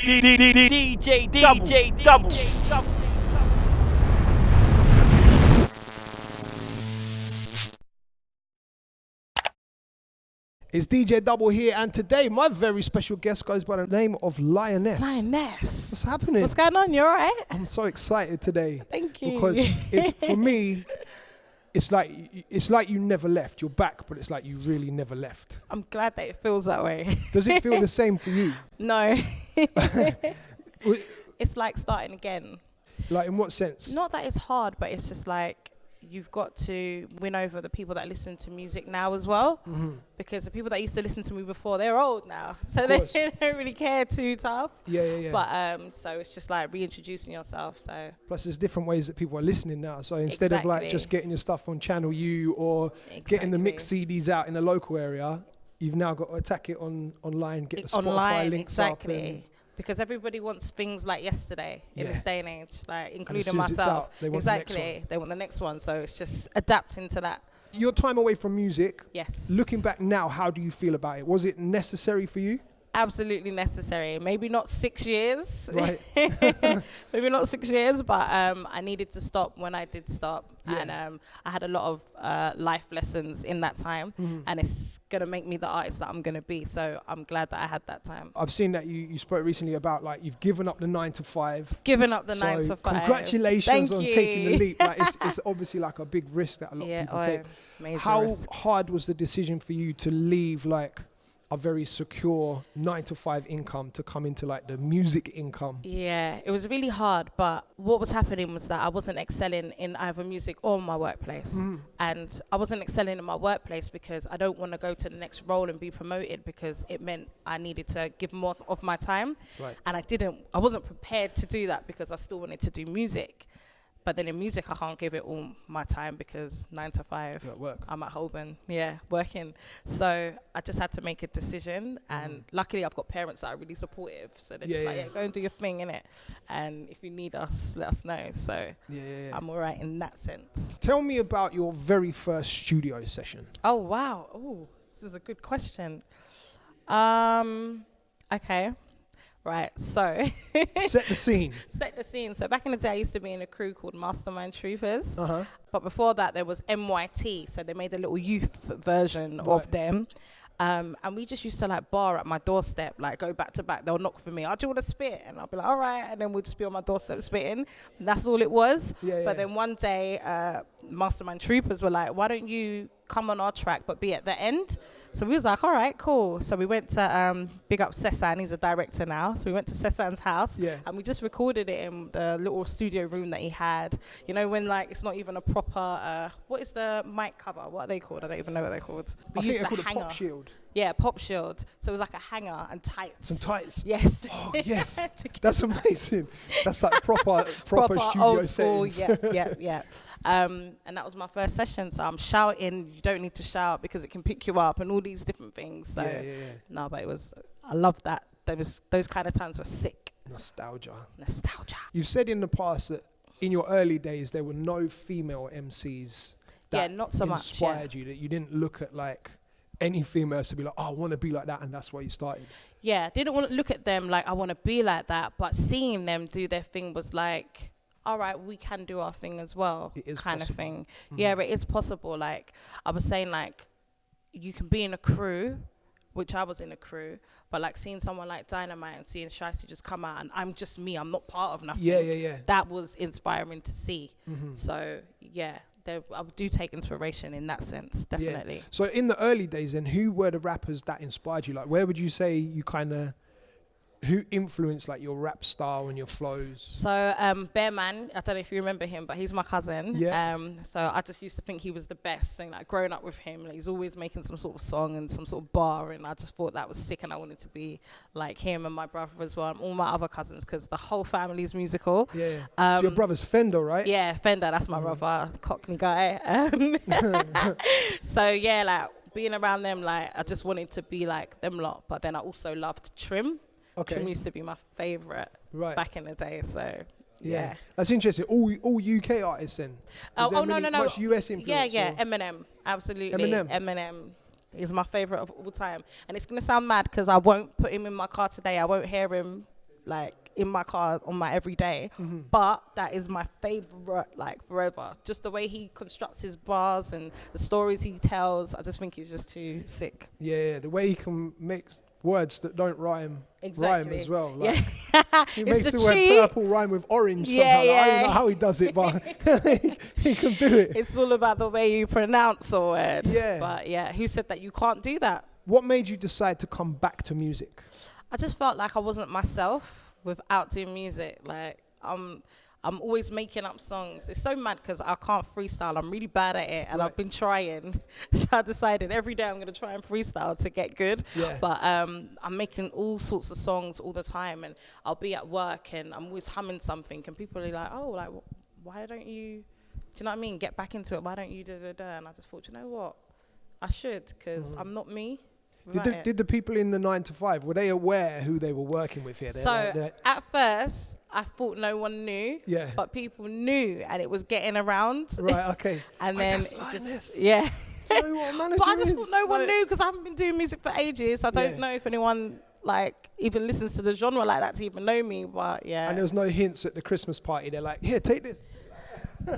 DJDUBL. It's DJDUBL here, and today my very special guest goes by the name of Lioness. Lioness. What's happening? What's going on? You all right? I'm so excited today. Thank you. Because it's, for me, it's like you never left. You're back, but it's like you really never left. I'm glad that it feels that way. Does it feel the same for you? No. It's like starting again. Like, in what sense? Not that it's hard, but it's just like you've got to win over the people that listen to music now as well. Mm-hmm. Because the people that used to listen to me before, they're old now. So they don't really care too tough. Yeah. But so it's just like reintroducing yourself. So plus there's different ways that people are listening now. So instead of like just getting your stuff on Channel U or getting the mix CDs out in the local area, you've now got to attack it online, get the Spotify links up. Because everybody wants things like yesterday in this day and age, like including myself. Out, they want the next one. They want the next one. So it's just adapting to that. Your time away from music. Yes. Looking back now, how do you feel about it? Was it necessary for you? Absolutely necessary. Maybe not 6 years. Right. Maybe not 6 years, but I needed to stop when I did stop. Yeah. And I had a lot of life lessons in that time. Mm-hmm. And it's going to make me the artist that I'm going to be. So I'm glad that I had that time. I've seen that you spoke recently about like you've given up the 9 to 5. Given up the 9 to 5. Congratulations on taking the leap. Like, it's obviously like a big risk that a lot of people take. Major How risk. hard was the decision for you to leave like a very secure 9 to 5 income to come into like the music income? Yeah, it was really hard, but what was happening was that I wasn't excelling in either music or my workplace. And I wasn't excelling in my workplace because I don't want to go to the next role and be promoted, because it meant I needed to give more of my time. Right. And I wasn't prepared to do that because I still wanted to do music. But then in music, I can't give it all my time because 9 to 5, you're at work. I'm at Holborn, working. So I just had to make a decision. And luckily, I've got parents that are really supportive. So they're just like, go and do your thing, innit? And if you need us, let us know. So I'm all right in that sense. Tell me about your very first studio session. Oh, wow. Oh, this is a good question. Okay. Right, so set the scene. Set the scene. So back in the day, I used to be in a crew called Mastermind Troopers. But before that, there was MYT. So they made a little youth version of them. And we just used to like bar at my doorstep, like go back to back. They'll knock for me. Do you want to spit? And I'll be like, all right. And then we'll just be on my doorstep spitting. And that's all it was. But then one day, Mastermind Troopers were like, why don't you come on our track but be at the end? So we was like, all right, cool. So we went to big up Cessan, he's a director now. So we went to Cessan's house and we just recorded it in the little studio room that he had. You know, when like it's not even a proper, what is the mic cover? What are they called? I don't even know what they're called. I think they're called a pop shield. Yeah, pop shield. So it was like a hanger and tights. Some tights. Yes. Oh, yes. That's amazing. That's like proper studio old school. settings. Yeah. And that was my first session. So I'm shouting. You don't need to shout because it can pick you up and all these different things. So no, but I love that. Those kind of times were sick. Nostalgia. You've said in the past that in your early days there were no female MCs that not so much inspired you, that you didn't look at like any females to be like, oh, I want to be like that, and that's why you started. Yeah, didn't want to look at them like I want to be like that, but seeing them do their thing was like, all right, we can do our thing as well, it is kind possible. Of thing. Yeah, it is possible. Like I was saying, like you can be in a crew, which I was in a crew, but like seeing someone like Dynamite and seeing Shiesty just come out and I'm just me, I'm not part of nothing. Yeah. That was inspiring to see. So yeah, I do take inspiration in that sense, definitely. Yeah. So in the early days then, who were the rappers that inspired you? Like where would you say you kind of, who influenced like your rap style and your flows? So Bearman, I don't know if you remember him, but he's my cousin. Yeah. So I just used to think he was the best, and like growing up with him, like, he's always making some sort of song and some sort of bar, and I just thought that was sick, and I wanted to be like him and my brother as well, and all my other cousins, because the whole family is musical. Yeah. So your brother's Fender, right? Yeah, Fender. That's my brother, Cockney guy. So yeah, like being around them, like I just wanted to be like them lot, but then I also loved Trim. Okay. Trim used to be my favourite back in the day, so yeah. That's interesting. All UK artists then? No. Much US influence? Yeah, Eminem, absolutely. Eminem is my favourite of all time. And it's going to sound mad because I won't put him in my car today. I won't hear him like in my car on my everyday, but that is my favorite, like forever. Just the way he constructs his bars and the stories he tells, I just think he's just too sick. Yeah, the way he can make words that don't rhyme as well. Like, he makes the word purple rhyme with orange somehow. Like, I don't know how he does it, but he can do it. It's all about the way you pronounce a word. Yeah. But yeah, who said that you can't do that? What made you decide to come back to music? I just felt like I wasn't myself without doing music. Like I'm always making up songs. It's so mad because I can't freestyle. I'm really bad at it, and I've been trying. So I decided every day I'm going to try and freestyle to get good. Yeah. But I'm making all sorts of songs all the time, and I'll be at work and I'm always humming something, and people are like, oh, like, why don't you, do you know what I mean, get back into it? Why don't you da-da-da? And I just thought, you know what? I should, because I'm not me. Did the people in the 9 to 5, were they aware who they were working with here? So at first, I thought no one knew, but people knew, and it was getting around. Right, okay. And then it just, You know what a manager but I just is. thought no one knew, because I haven't been doing music for ages. I don't know if anyone like even listens to the genre like that to even know me, but yeah. And there was no hints at the Christmas party. They're like, here, take this.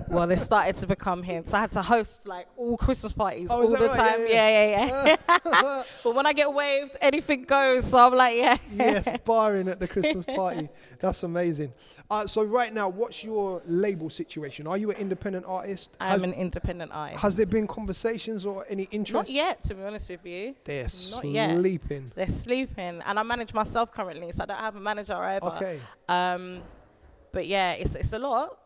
Well, they started to become hints. I had to host like all Christmas parties all the right? time. Yeah. But when I get waved, anything goes. So I'm like, Yes, barring at the Christmas party. That's amazing. So right now, what's your label situation? Are you an independent artist? I'm an independent artist. Has there been conversations or any interest? Not yet, to be honest with you. They're Not yet. sleeping. They're sleeping. And I manage myself currently, so I don't have a manager either. Okay. But yeah, it's a lot.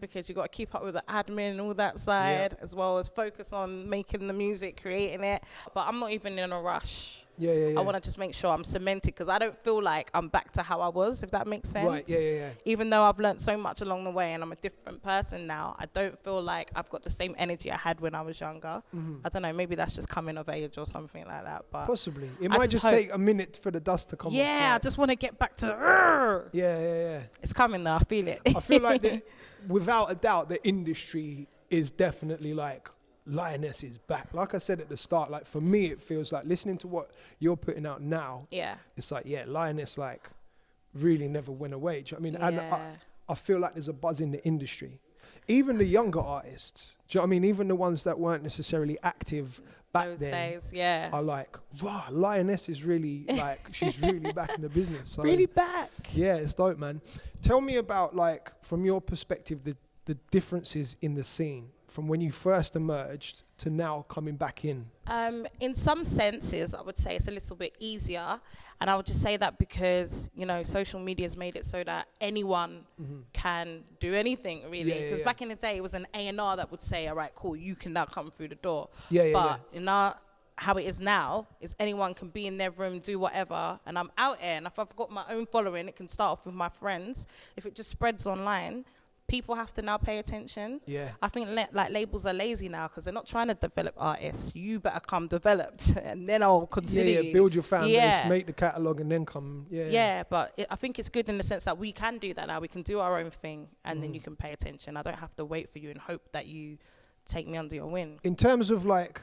Because you got to keep up with the admin and all that side, as well as focus on making the music, creating it. But I'm not even in a rush. I want to just make sure I'm cemented, because I don't feel like I'm back to how I was, if that makes sense. Right, yeah. Even though I've learned so much along the way and I'm a different person now, I don't feel like I've got the same energy I had when I was younger. I don't know, maybe that's just coming of age or something like that. But possibly. It might just take a minute for the dust to come off. Yeah, I just want to get back to... Yeah. It's coming though, I feel it. I feel like without a doubt, the industry is definitely like, Lioness is back. Like I said at the start, like for me, it feels like listening to what you're putting out now. Yeah. It's like, Lioness like really never went away. Do you know what I mean? And I feel like there's a buzz in the industry. Even the younger artists, do you know what I mean? Even the ones that weren't necessarily active back those then days, are like, wow, Lioness is really like, she's really back in the business. So, really back. Yeah, it's dope, man. Tell me about, like, from your perspective, the differences in the scene from when you first emerged to now coming back in. In some senses, I would say it's a little bit easier. And I would just say that because, you know, social media has made it so that anyone can do anything, really. Because back in the day, it was an A&R that would say, all right, cool, you can now come through the door. But in how it is now, is anyone can be in their room, do whatever, and I'm out here. And if I've got my own following, it can start off with my friends. If it just spreads online, people have to now pay attention. I think like labels are lazy now, because they're not trying to develop artists. You better come developed, and then I'll consider you. Build your fan base, make the catalogue, and then come. But I think it's good in the sense that we can do that now. We can do our own thing, and then you can pay attention. I don't have to wait for you and hope that you take me under your wing. In terms of like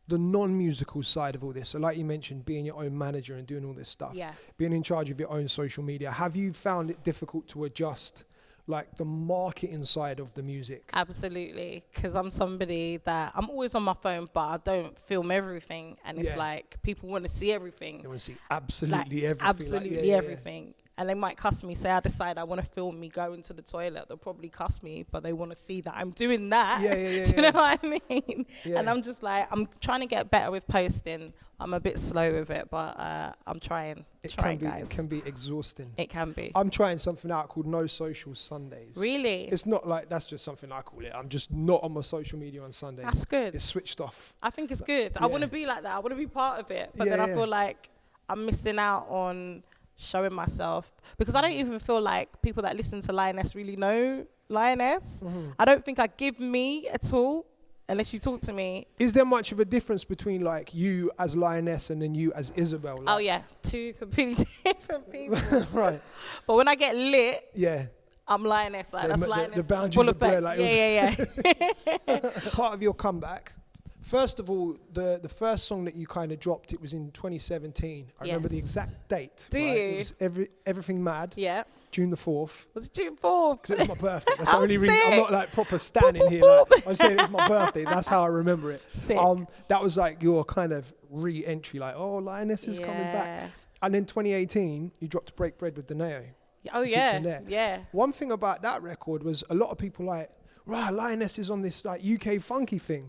the non-musical side of all this, so like you mentioned, being your own manager and doing all this stuff, being in charge of your own social media, have you found it difficult to adjust like the marketing side of the music? Absolutely, because I'm somebody that I'm always on my phone, but I don't film everything, and it's like people want to see everything. They want to see absolutely everything. Absolutely everything. And they might cuss me. Say I decide I want to film me going to the toilet, they'll probably cuss me, but they want to see that I'm doing that. Do you know what I mean? And I'm just like, I'm trying to get better with posting. I'm a bit slow with it, but I'm trying. It can be exhausting. It can be. I'm trying something out called No Social Sundays. Really? It's not like, that's just something I call it. I'm just not on my social media on Sundays. That's good. It's switched off. I think it's good. I want to be like that. I want to be part of it. But then I feel like I'm missing out on showing myself, because I don't even feel like people that listen to Lioness really know Lioness. I don't think I give me at all unless you talk to me. Is there much of a difference between like you as Lioness and then you as Isabel? Like? Oh yeah, two completely different people. Right. But when I get lit, I'm Lioness. Like, that's Lioness. The boundaries are blurred. Like yeah. Part of your comeback First of all, the first song that you kind of dropped, it was in 2017. I remember the exact date. Do you? It was Everything Mad. Yeah. June the 4th. Was it June 4th? Because it was my birthday. That's the only reason. I'm not like proper standing here. Like, I'm saying it's my birthday. That's how I remember it. Sick. That was like your kind of re-entry, like, oh, Lioness is coming back. And in 2018, you dropped Break Bread with Deneo. Oh, yeah. Yeah. One thing about that record was a lot of people like, right, Lioness is on this like UK funky thing.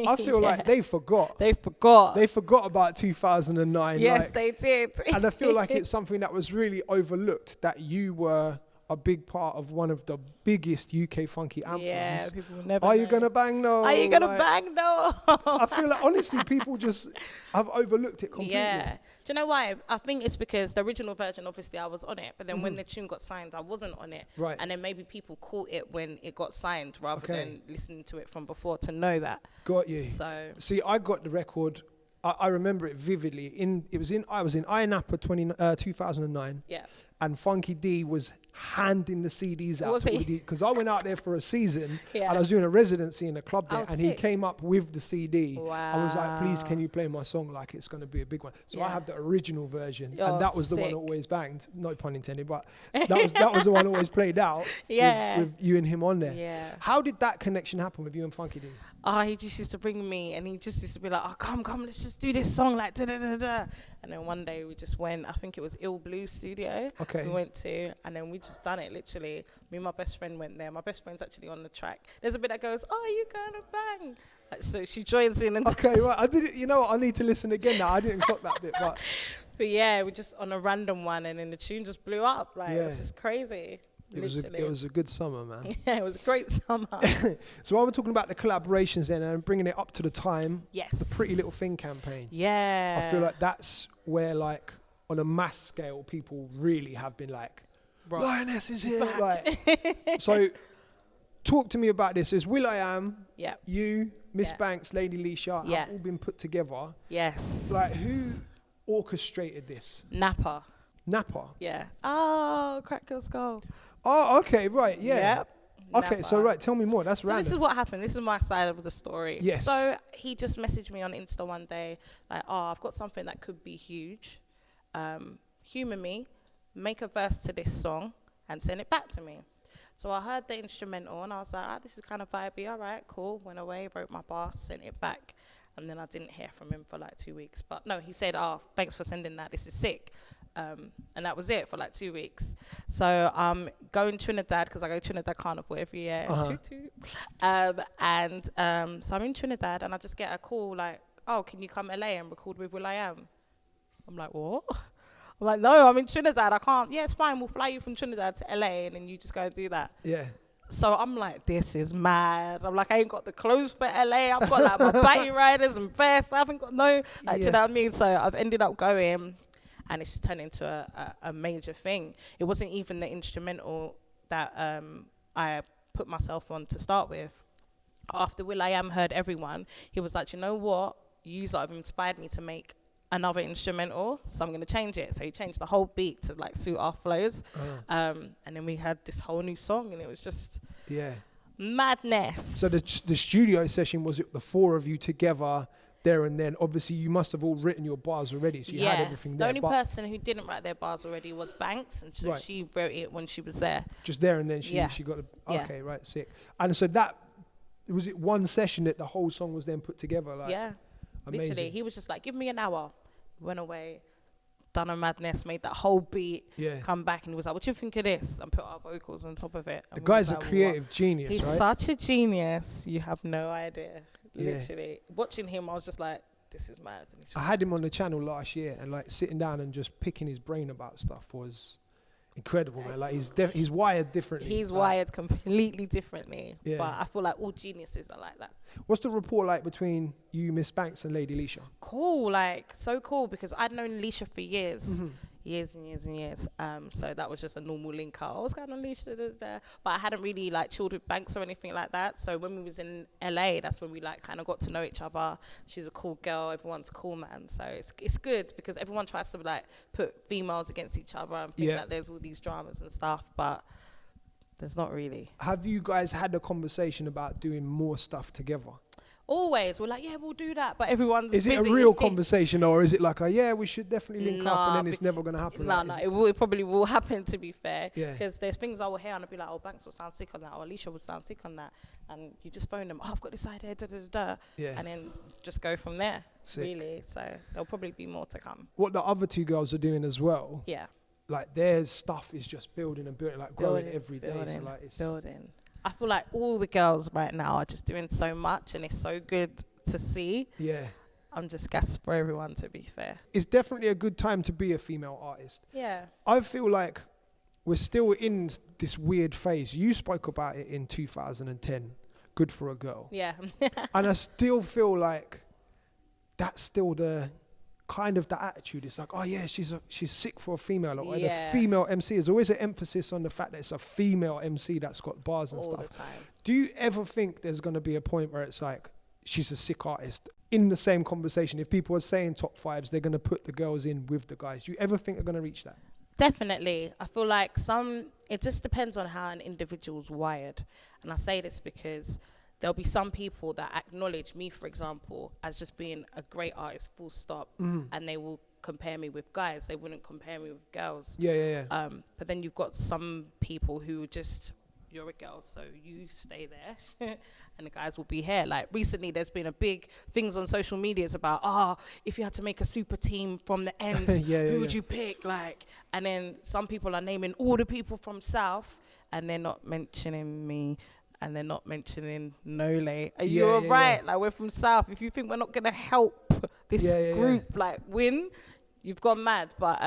I feel like they forgot. They forgot about 2009. Yes, like, they did. And I feel like it's something that was really overlooked, that you were a big part of one of the biggest UK funky anthems. Yeah, people will never Are know. You Gonna Bang No? Are you gonna bang no? I feel like honestly people just have overlooked it completely. Yeah. Do you know why? I think it's because the original version, obviously I was on it, but then when the tune got signed, I wasn't on it. Right. And then maybe people caught it when it got signed rather than listening to it from before to know that. Got you. So see, I got the record. I remember it vividly. I was in Napa 2009. Yeah. And Funky D was handing the CDs out because I went out there for a season and I was doing a residency in a club there, and he came up with the CD. Wow. I was like, please, can you play my song like it's going to be a big one? So I have the original version, and that was the one that always banged. No pun intended, but that was the one always played out with you and him on there. Yeah. How did that connection happen with you and Funky D? He just used to bring me, and he just used to be like, oh, come, let's just do this song, like, da-da-da-da. And then one day we just went, I think it was Ill Blue Studio. Okay. We went to, and then we just done it, literally. Me and my best friend went there. My best friend's actually on the track. There's a bit that goes, oh, you gonna bang? Like, so she joins in and right. I didn't, you know what, I need to listen again now. I didn't clock that bit, but. But yeah, we just on a random one, and then the tune just blew up. Like, it was just crazy. It was a good summer, man. Yeah, it was a great summer. So while we're talking about the collaborations then and bringing it up to the time, yes, the Pretty Little Thing campaign. Yeah. I feel like that's where, like, on a mass scale, people really have been like, Lioness is here. Like, so talk to me about this. There's will.i.am, you, Miss Banks, Lady Leshurr, have all been put together. Yes. Like, who orchestrated this? Napa. Yeah. Oh, Crack Girl Skull. Oh, okay, right, yeah. Yep. Okay, Napa. so tell me more. That's random. This is what happened. This is my side of the story. Yes. So he just messaged me on Insta one day, like, I've got something that could be huge. Humour me, make a verse to this song, and send it back to me. So I heard the instrumental, and I was like, this is kind of vibey. All right, cool. Went away, wrote my bar, sent it back. And then I didn't hear from him for like 2 weeks. But no, he said, thanks for sending that. This is sick. And that was it for like 2 weeks. So I'm going to Trinidad, because I go to Trinidad Carnival every year. Toot toot. So I'm in Trinidad, and I just get a call like, can you come LA and record with will.i.am? I'm like, what? I'm like, no, I'm in Trinidad. I can't. Yeah, it's fine. We'll fly you from Trinidad to LA, and then you just go and do that. Yeah. So I'm like, this is mad. I'm like, I ain't got the clothes for LA. I've got like my batty riders and vests. I haven't got do you know what I mean? So I've ended up going, and it's just turned into a major thing. It wasn't even the instrumental that I put myself on to start with. After will.i.am heard everyone, he was like, you know what? You sort of inspired me to make another instrumental, so I'm going to change it. So he changed the whole beat to like suit our flows. And then we had this whole new song, and it was just madness. So the studio session, was it the four of you together there and then? Obviously you must have all written your bars already, so you had everything there. The only person who didn't write their bars already was Banks, and so she wrote it when she was there. Just there and then she got okay, right, sick. And so that, was it one session that the whole song was then put together? Like, amazing. Literally, he was just like, give me an hour. Went away, done a madness, made that whole beat, come back, and he was like, what do you think of this? And put our vocals on top of it. The guy's a creative genius, He's right? such a genius. You have no idea. Literally. Watching him, I was just like, this is mad. I had him on the channel last year, and like sitting down and just picking his brain about stuff was incredible, man. Like he's wired differently. He's wired completely differently. But I feel like all geniuses are like that. What's the rapport like between you, Miss Banks, and Lady Leshurr? Cool, like so cool, because I'd known Leshurr for years. Years and years and years. So that was just a normal link up. What's going on, Leshurr? But I hadn't really like chilled with Banks or anything like that. So when we was in LA, that's when we like kind of got to know each other. She's a cool girl. Everyone's a cool man. So it's good, because everyone tries to like put females against each other and think that there's all these dramas and stuff, but there's not really. Have you guys had a conversation about doing more stuff together? Always. We're like, yeah, we'll do that. But everyone's Is busy. it a real conversation, or is it like, yeah, we should definitely link up, and then it's never going to happen? It probably will happen, to be fair. Yeah. Because there's things I will hear and I'll be like, oh, Banks will sound sick on that, or Alicia will sound sick on that. And you just phone them, oh, I've got this idea, Yeah. And then just go from there, Sick. really. So there'll probably be more to come. What the other two girls are doing as well, Yeah. like their stuff is just building and building, like growing every day. So like it's building. I feel like all the girls right now are just doing so much, and it's so good to see. Yeah. I'm just gassed for everyone, to be fair. It's definitely a good time to be a female artist. Yeah. I feel like we're still in this weird phase. You spoke about it in 2010, Good for a Girl. Yeah. And I still feel like that's still the kind of the attitude. It's like, oh yeah, she's sick for a female. Or the female MC. There's always an emphasis on the fact that it's a female MC that's got bars and all stuff. the time. Do you ever think there's going to be a point where it's like, she's a sick artist? In the same conversation, if people are saying top fives, they're going to put the girls in with the guys. Do you ever think they're going to reach that? Definitely. I feel like it just depends on how an individual's wired. And I say this because there'll be some people that acknowledge me, for example, as just being a great artist, full stop. And they will compare me with guys. They wouldn't compare me with girls. Yeah. But then you've got some people who just, you're a girl, so you stay there. And the guys will be here. Like recently, there's been a big things on social media about, if you had to make a super team from the ends, who would you pick? Like, and then some people are naming all the people from South, and they're not mentioning me, and they're not mentioning Nole. And you're right. Like, we're from South. If you think we're not gonna help this group like win, you've gone mad. But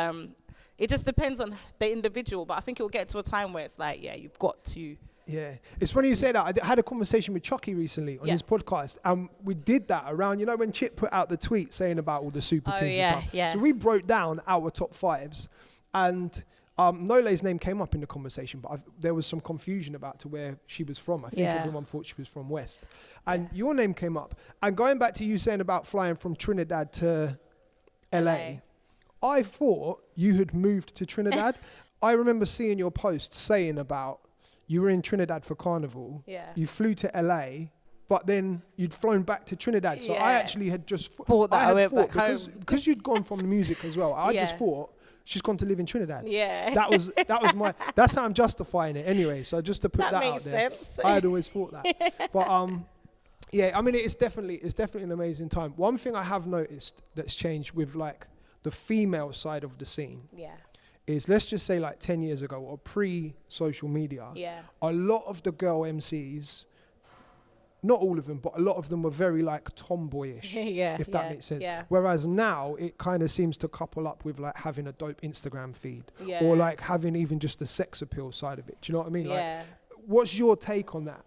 it just depends on the individual. But I think it will get to a time where it's like, you've got to. Yeah, it's funny you say that. I had a conversation with Chucky recently on his podcast, and we did that around, when Chip put out the tweet saying about all the super teams and stuff. Yeah. So we broke down our top fives, and Nole's name came up in the conversation, but there was some confusion about to where she was from. I think everyone thought she was from West. And your name came up. And going back to you saying about flying from Trinidad to LA, I thought you had moved to Trinidad. I remember seeing your post saying about you were in Trinidad for Carnival. Yeah. You flew to LA, but then you'd flown back to Trinidad. So I actually had just thought that I went back home because you'd gone from the music as well. I just thought she's gone to live in Trinidad. Yeah. That was that's how I'm justifying it anyway. So just to put that out there. Makes sense. I had always thought that. But I mean it's definitely an amazing time. One thing I have noticed that's changed with like the female side of the scene. Yeah. Is let's just say like 10 years ago or pre-social media, a lot of the girl MCs, not all of them, but a lot of them were very like tomboyish, if that makes sense. Yeah. Whereas now it kind of seems to couple up with like having a dope Instagram feed or like having even just the sex appeal side of it. Do you know what I mean? Like, what's your take on that?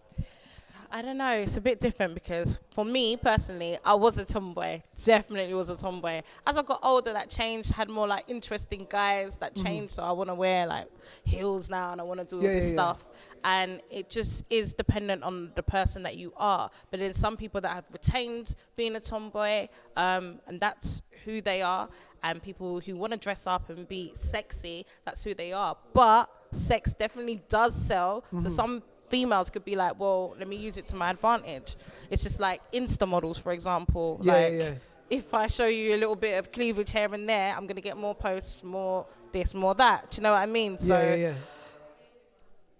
I don't know. It's a bit different because for me personally, I was a tomboy. Definitely was a tomboy. As I got older, that changed. Had more like interesting guys that changed. So I want to wear like heels now, and I want to do all this stuff. And it just is dependent on the person that you are. But there's some people that have retained being a tomboy, and that's who they are. And people who want to dress up and be sexy, that's who they are. But sex definitely does sell. So some females could be like, well, let me use it to my advantage. It's just like insta models, for example. If I show you a little bit of cleavage here and there, I'm going to get more posts, more this, more that. Do you know what I mean? So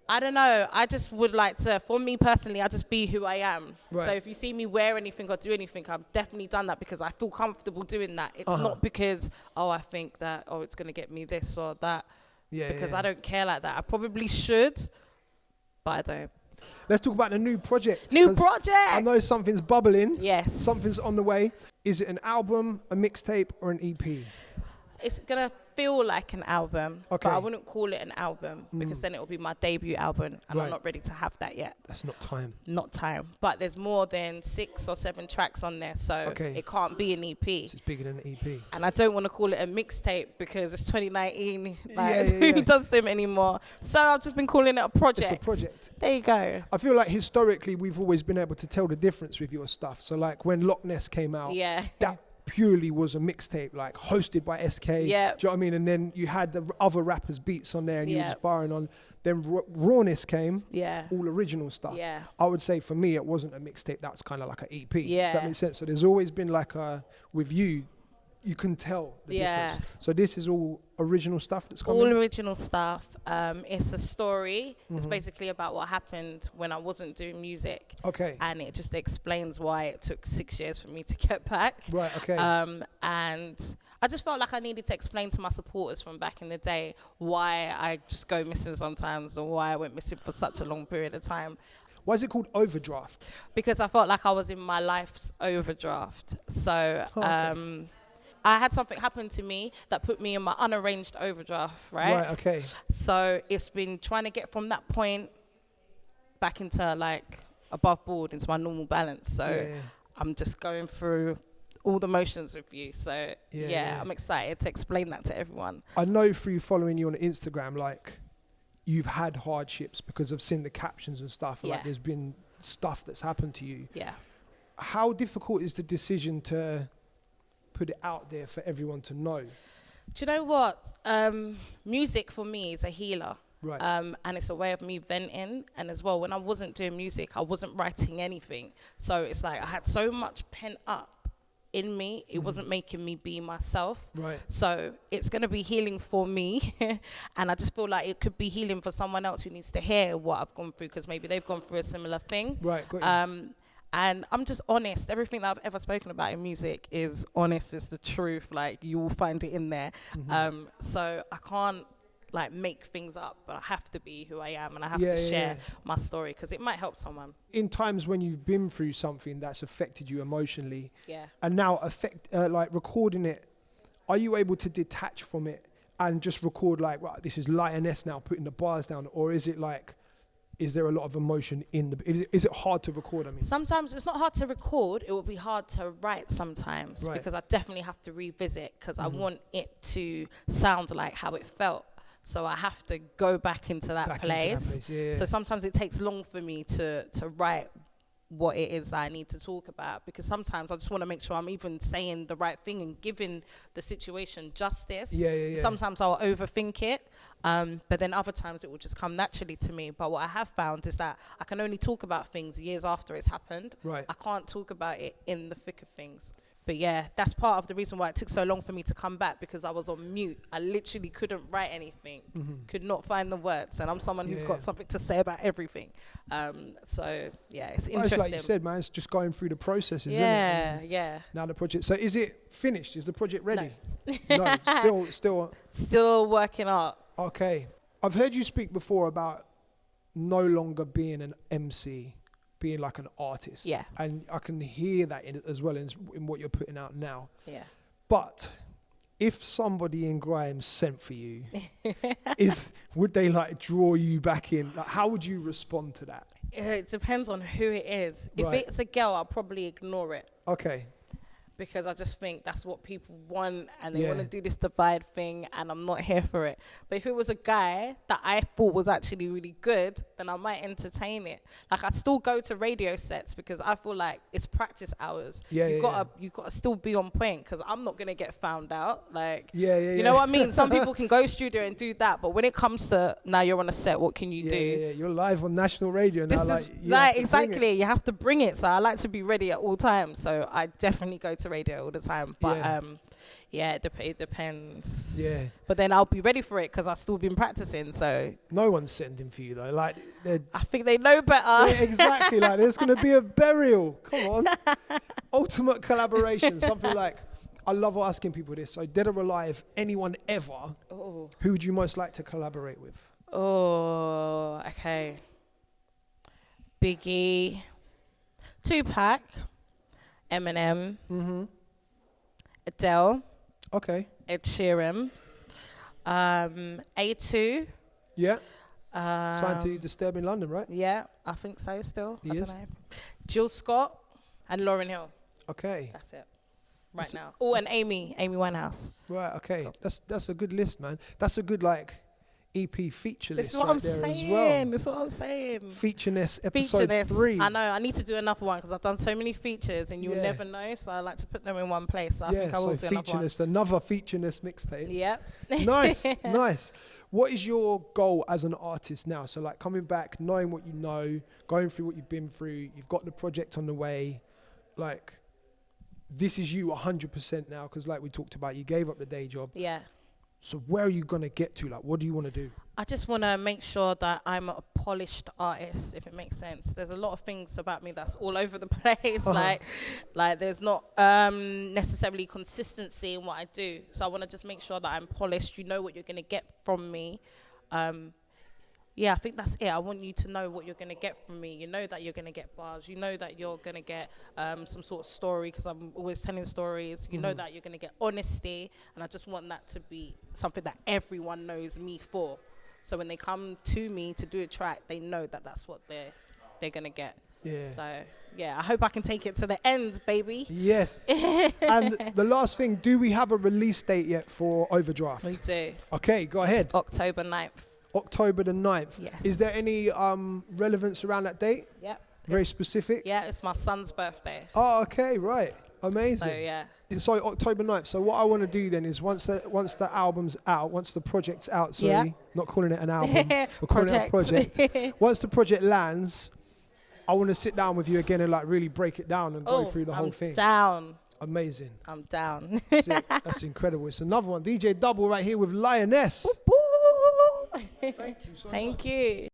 I don't know. I just would like to, for me personally, I just be who I am. Right. So if you see me wear anything or do anything, I've definitely done that because I feel comfortable doing that. It's not because, I think that, it's going to get me this or that. Because I don't care like that. I probably should, but I don't. Let's talk about the new project. I know something's bubbling. Yes. Something's on the way. Is it an album, a mixtape, or an EP? It's going to feel like an album, but I wouldn't call it an album because then it will be my debut album, and I'm not ready to have that yet. That's not time. Not time. But there's more than 6 or 7 tracks on there, so it can't be an EP. This is bigger than an EP. And I don't want to call it a mixtape because it's 2019. Who does them anymore? So I've just been calling it a project. It's a project. There you go. I feel like historically we've always been able to tell the difference with your stuff. So like when Loch Ness came out, purely was a mixtape, like hosted by SK. Yeah. Do you know what I mean? And then you had the other rappers' beats on there, and you were just barring on. Then Rawness came. Yeah. All original stuff. Yeah. I would say for me, it wasn't a mixtape. That's kind of like an EP. Yeah. Does that make sense? So there's always been like with you can tell the difference. So this is all original stuff that's coming? All original stuff. It's a story. It's basically about what happened when I wasn't doing music. Okay. And it just explains why it took 6 years for me to get back. Right, okay. And I just felt like I needed to explain to my supporters from back in the day why I just go missing sometimes, or why I went missing for such a long period of time. Why is it called Overdrive? Because I felt like I was in my life's overdraft. So I had something happen to me that put me in my unarranged overdraft, right? Right, okay. So it's been trying to get from that point back into like above board, into my normal balance. So I'm just going through all the motions with you. So I'm excited to explain that to everyone. I know through following you on Instagram, like you've had hardships because I've seen the captions and stuff. Like there's been stuff that's happened to you. Yeah. How difficult is the decision to put it out there for everyone to know? Do you know what? Music for me is a healer. Right. And it's a way of me venting. And as well, when I wasn't doing music, I wasn't writing anything. So it's like I had so much pent up in me, it wasn't making me be myself. Right. So it's going to be healing for me. And I just feel like it could be healing for someone else who needs to hear what I've gone through, because maybe they've gone through a similar thing. Right, got you. And I'm just honest. Everything that I've ever spoken about in music is honest, it's the truth. Like, you will find it in there. So I can't like make things up, but I have to be who I am, and I have to share my story, because it might help someone. In times when you've been through something that's affected you emotionally, and now like recording it, are you able to detach from it and just record like, right, this is Lioness now, putting the bars down, or is it like, is there a lot of emotion in the, is it hard to record? I mean, sometimes it's not hard to record, it will be hard to write sometimes, because I definitely have to revisit, because I want it to sound like how it felt. So I have to go back into that place. So sometimes it takes long for me to write what it is that I need to talk about, because sometimes I just want to make sure I'm even saying the right thing and giving the situation justice. Sometimes I'll overthink it, but then other times it will just come naturally to me. But what I have found is that I can only talk about things years after it's happened. I can't talk about it in the thick of things. But yeah, that's part of the reason why it took so long for me to come back, because I was on mute. I literally couldn't write anything, could not find the words. And I'm someone who's got something to say about everything. So yeah, it's interesting. It's like you said, man, it's just going through the processes, isn't it? Yeah. Now the project. So is it finished? Is the project ready? No, still working out. Okay. I've heard you speak before about no longer being an MC, being like an artist. Yeah. And I can hear that as well in what you're putting out now. Yeah. But if somebody in Grime sent for you, would they like draw you back in? Like, how would you respond to that? It depends on who it is. If it's a girl, I'll probably ignore it. Okay. Because I just think that's what people want, and they want to do this divide thing, and I'm not here for it. But if it was a guy that I thought was actually really good, then I might entertain it. Like, I still go to radio sets because I feel like it's practice hours. You gotta still be on point, because I'm not gonna get found out. Like, you know what I mean? Some people can go studio and do that, but when it comes to now you're on a set, what can you do? Yeah, you're live on national radio now. Exactly. You have to bring it. So I like to be ready at all times. So I definitely go to radio all the time, but it depends. Yeah, but then I'll be ready for it because I've still been practicing. So no one's sending for you though. Like, I think they know better. Yeah, exactly. Like, there's gonna be a burial. Come on, ultimate collaboration. Something like, I love asking people this. So, dead or alive, anyone ever? Who would you most like to collaborate with? Oh, okay. Biggie, Tupac, Eminem, Adele, Ed Sheeran, A2. Yeah. Signed to Disturb in London, right? Yeah, I think so still. He is. Jill Scott and Lauryn Hill. Okay. That's it. Right now. Oh, and Amy Winehouse. Right, okay. Cool. That's a good list, man. That's a good, like, EP feature This list is what right I'm there saying. as well. This is what I'm saying. Feature-ness episode 3. I know. I need to do another one because I've done so many features and you'll never know. So I like to put them in one place. So I think I will do another feature-ness mixtape. Yep. Nice, nice. What is your goal as an artist now? So like coming back, knowing what you know, going through what you've been through, you've got the project on the way, like this is you 100% now, because like we talked about, you gave up the day job. Yeah. So where are you going to get to? Like, what do you want to do? I just want to make sure that I'm a polished artist, if it makes sense. There's a lot of things about me that's all over the place. Like there's not necessarily consistency in what I do. So I want to just make sure that I'm polished. You know what you're going to get from me. Yeah, I think that's it. I want you to know what you're going to get from me. You know that you're going to get bars. You know that you're going to get some sort of story, because I'm always telling stories. You know that you're going to get honesty. And I just want that to be something that everyone knows me for. So when they come to me to do a track, they know that that's what they're going to get. Yeah. So, yeah, I hope I can take it to the end, baby. Yes. And the last thing, do we have a release date yet for Overdrive? We do. Okay, go ahead. October 9th. October the 9th. Yes. Is there any relevance around that date? Yep. Very specific? Yeah, it's my son's birthday. Oh, okay, right. Amazing. So, yeah. So October 9th. So what I want to do then is once the album's out, once the project's out, sorry, not calling it an album, we're calling it a project. Once the project lands, I want to sit down with you again and like really break it down and go through the whole thing. Down. Amazing. I'm down. That's incredible. It's another one. DJ Double right here with Lioness. Thank you so much. Thank you.